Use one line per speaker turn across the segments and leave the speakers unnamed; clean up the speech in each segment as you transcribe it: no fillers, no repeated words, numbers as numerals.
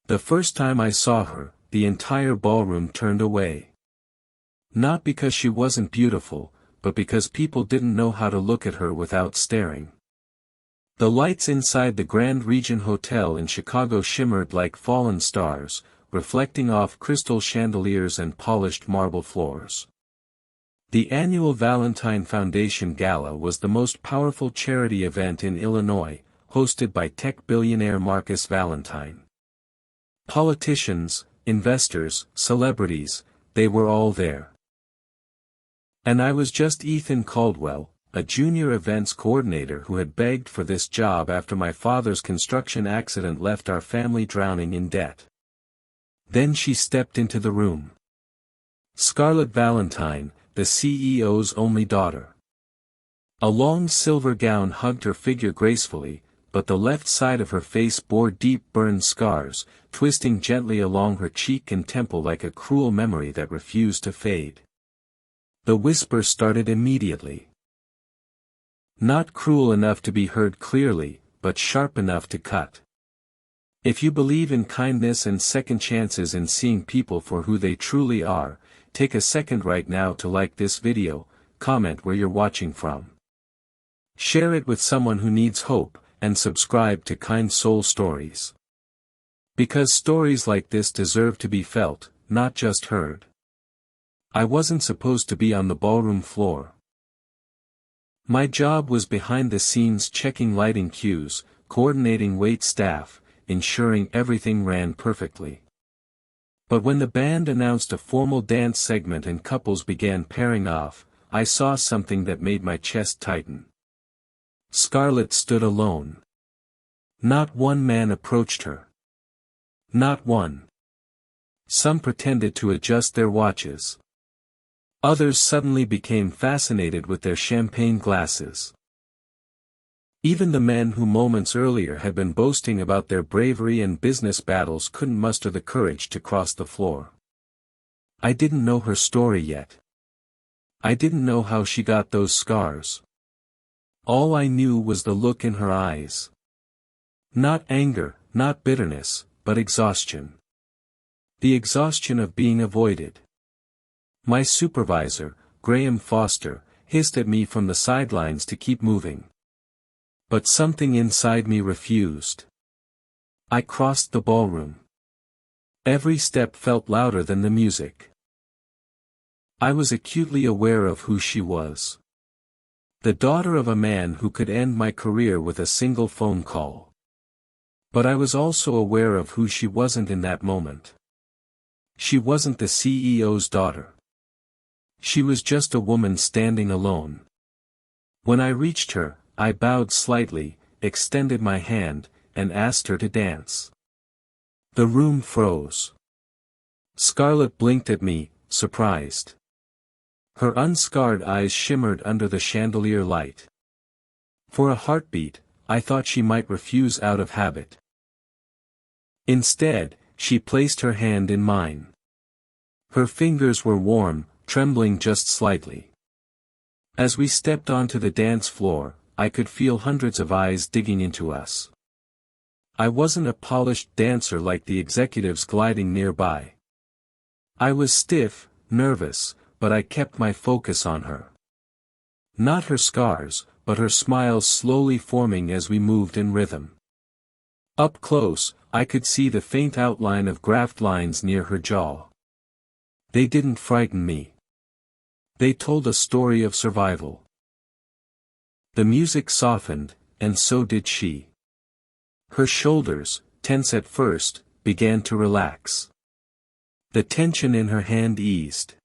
The first time I saw her, the entire ballroom turned away. Not because she wasn't beautiful, but because people didn't know how to look at her without staring. The lights inside the Grand Regent Hotel in Chicago shimmered like fallen stars, reflecting off crystal chandeliers and polished marble floors. The annual Valentine Foundation Gala was the most powerful charity event in Illinois, hosted by tech billionaire Marcus Valentine. Politicians, investors, celebrities, they were all there. And I was just Ethan Caldwell, a junior events coordinator who had begged for this job after my father's construction accident left our family drowning in debt. Then she stepped into the room. Scarlett Valentine, the CEO's only daughter. A long silver gown hugged her figure gracefully, but the left side of her face bore deep burned scars, twisting gently along her cheek and temple like a cruel memory that refused to fade. The whisper started immediately. Not cruel enough to be heard clearly, but sharp enough to cut. If you believe in kindness and second chances and seeing people for who they truly are, take a second right now to like this video, comment where you're watching from. Share it with someone who needs hope, and subscribe to Kind Soul Stories. Because stories like this deserve to be felt, not just heard. I wasn't supposed to be on the ballroom floor. My job was behind the scenes, checking lighting cues, coordinating wait staff, ensuring everything ran perfectly. But when the band announced a formal dance segment and couples began pairing off, I saw something that made my chest tighten. Scarlett stood alone. Not one man approached her. Not one. Some pretended to adjust their watches. Others suddenly became fascinated with their champagne glasses. Even the men who moments earlier had been boasting about their bravery and business battles couldn't muster the courage to cross the floor. I didn't know her story yet. I didn't know how she got those scars. All I knew was the look in her eyes. Not anger, not bitterness, but exhaustion. The exhaustion of being avoided. My supervisor, Graham Foster, hissed at me from the sidelines to keep moving. But something inside me refused. I crossed the ballroom. Every step felt louder than the music. I was acutely aware of who she was. The daughter of a man who could end my career with a single phone call. But I was also aware of who she wasn't in that moment. She wasn't the CEO's daughter. She was just a woman standing alone. When I reached her, I bowed slightly, extended my hand, and asked her to dance. The room froze. Scarlett blinked at me, surprised. Her unscarred eyes shimmered under the chandelier light. For a heartbeat, I thought she might refuse out of habit. Instead, she placed her hand in mine. Her fingers were warm, trembling just slightly. As we stepped onto the dance floor, I could feel hundreds of eyes digging into us. I wasn't a polished dancer like the executives gliding nearby. I was stiff, nervous, but I kept my focus on her. Not her scars, but her smiles slowly forming as we moved in rhythm. Up close, I could see the faint outline of graft lines near her jaw. They didn't frighten me. They told a story of survival. The music softened, and so did she. Her shoulders, tense at first, began to relax. The tension in her hand eased.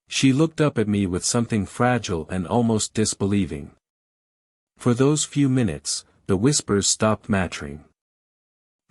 She looked up at me with something fragile and almost disbelieving. For those few minutes, the whispers stopped mattering.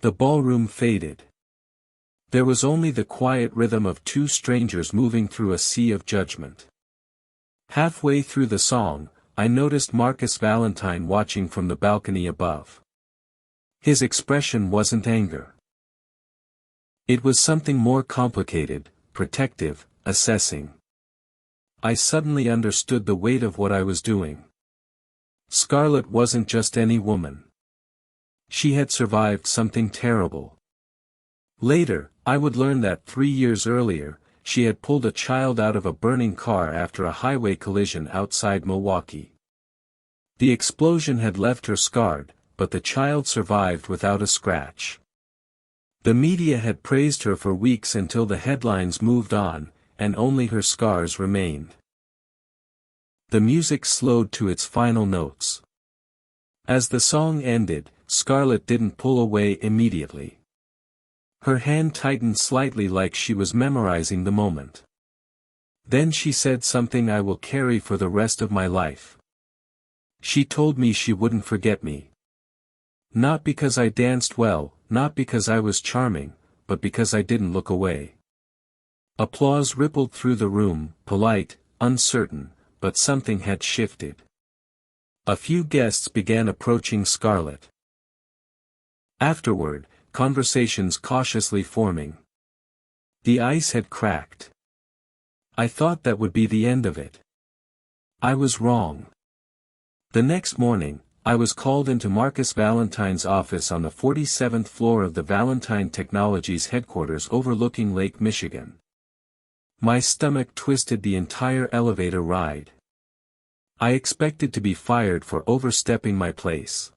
The ballroom faded. There was only the quiet rhythm of two strangers moving through a sea of judgment. Halfway through the song, I noticed Marcus Valentine watching from the balcony above. His expression wasn't anger. It was something more complicated, protective, assessing. I suddenly understood the weight of what I was doing. Scarlett wasn't just any woman. She had survived something terrible. Later, I would learn that 3 years earlier, she had pulled a child out of a burning car after a highway collision outside Milwaukee. The explosion had left her scarred, but the child survived without a scratch. The media had praised her for weeks until the headlines moved on, and only her scars remained. The music slowed to its final notes. As the song ended, Scarlett didn't pull away immediately. Her hand tightened slightly like she was memorizing the moment. Then she said something I will carry for the rest of my life. She told me she wouldn't forget me. Not because I danced well, not because I was charming, but because I didn't look away. Applause rippled through the room, polite, uncertain, but something had shifted. A few guests began approaching Scarlett. Afterward, conversations cautiously forming. The ice had cracked. I thought that would be the end of it. I was wrong. The next morning, I was called into Marcus Valentine's office on the 47th floor of the Valentine Technologies headquarters overlooking Lake Michigan. My stomach twisted the entire elevator ride. I expected to be fired for overstepping my place.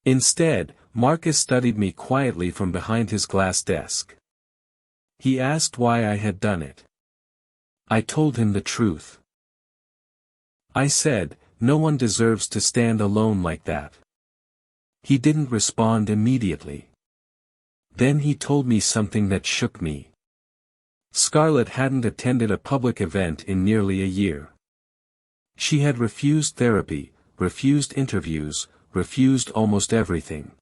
Instead, Marcus studied me quietly from behind his glass desk. He asked why I had done it. I told him the truth. I said, "No one deserves to stand alone like that." He didn't respond immediately. Then he told me something that shook me. Scarlett hadn't attended a public event in nearly a year. She had refused therapy, refused interviews, refused almost everything.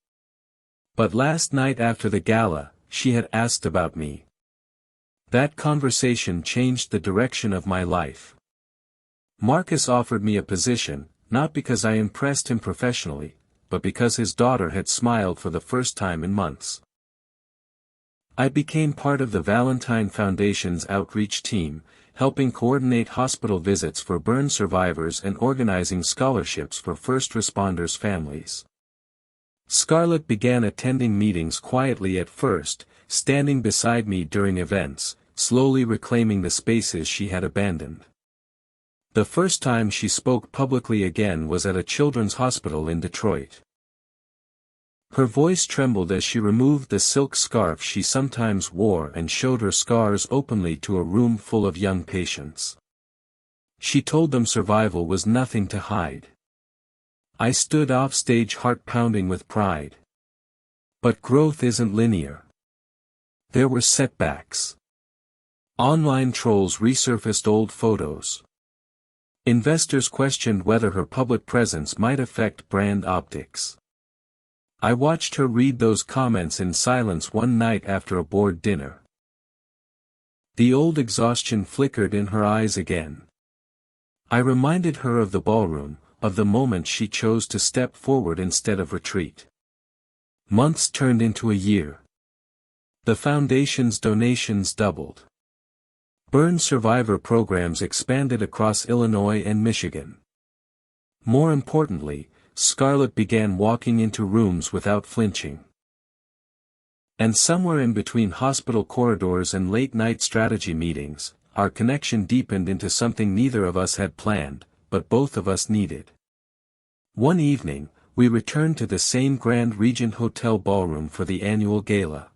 But last night after the gala, she had asked about me. That conversation changed the direction of my life. Marcus offered me a position, not because I impressed him professionally, but because his daughter had smiled for the first time in months. I became part of the Valentine Foundation's outreach team, helping coordinate hospital visits for burn survivors and organizing scholarships for first responders' families. Scarlett began attending meetings quietly at first, standing beside me during events, slowly reclaiming the spaces she had abandoned. The first time she spoke publicly again was at a children's hospital in Detroit. Her voice trembled as she removed the silk scarf she sometimes wore and showed her scars openly to a room full of young patients. She told them survival was nothing to hide. I stood offstage, heart pounding with pride. But growth isn't linear. There were setbacks. Online trolls resurfaced old photos. Investors questioned whether her public presence might affect brand optics. I watched her read those comments in silence one night after a board dinner. The old exhaustion flickered in her eyes again. I reminded her of the ballroom, of the moment she chose to step forward instead of retreat. Months turned into a year. The foundation's donations doubled. Burn survivor programs expanded across Illinois and Michigan. More importantly, Scarlett began walking into rooms without flinching. And somewhere in between hospital corridors and late-night strategy meetings, our connection deepened into something neither of us had planned, but both of us needed. One evening, we returned to the same Grand Regent Hotel ballroom for the annual gala.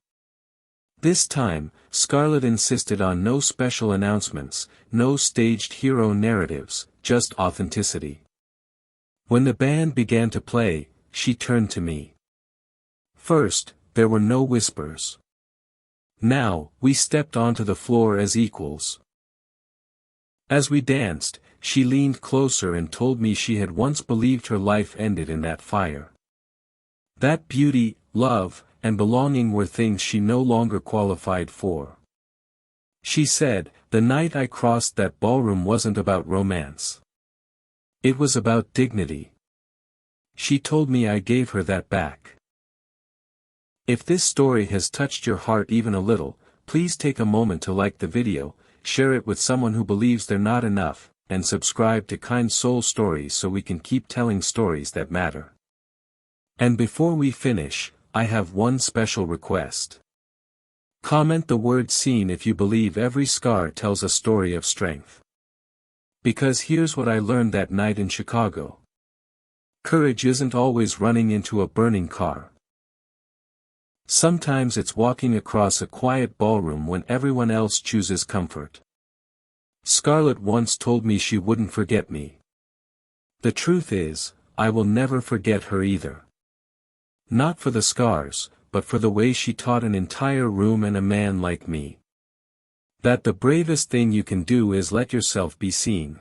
This time, Scarlett insisted on no special announcements, no staged hero narratives, just authenticity. When the band began to play, she turned to me. First, there were no whispers. Now, we stepped onto the floor as equals. As we danced, she leaned closer and told me she had once believed her life ended in that fire. That beauty, love, and belonging were things she no longer qualified for. She said, "The night I crossed that ballroom wasn't about romance. It was about dignity." She told me I gave her that back. If this story has touched your heart even a little, please take a moment to like the video, share it with someone who believes they're not enough, and subscribe to Kind Soul Stories so we can keep telling stories that matter. And before we finish, I have one special request. Comment the word seen if you believe every scar tells a story of strength. Because here's what I learned that night in Chicago. Courage isn't always running into a burning car. Sometimes it's walking across a quiet ballroom when everyone else chooses comfort. Scarlett once told me she wouldn't forget me. The truth is, I will never forget her either. Not for the scars, but for the way she taught an entire room and a man like me that the bravest thing you can do is let yourself be seen.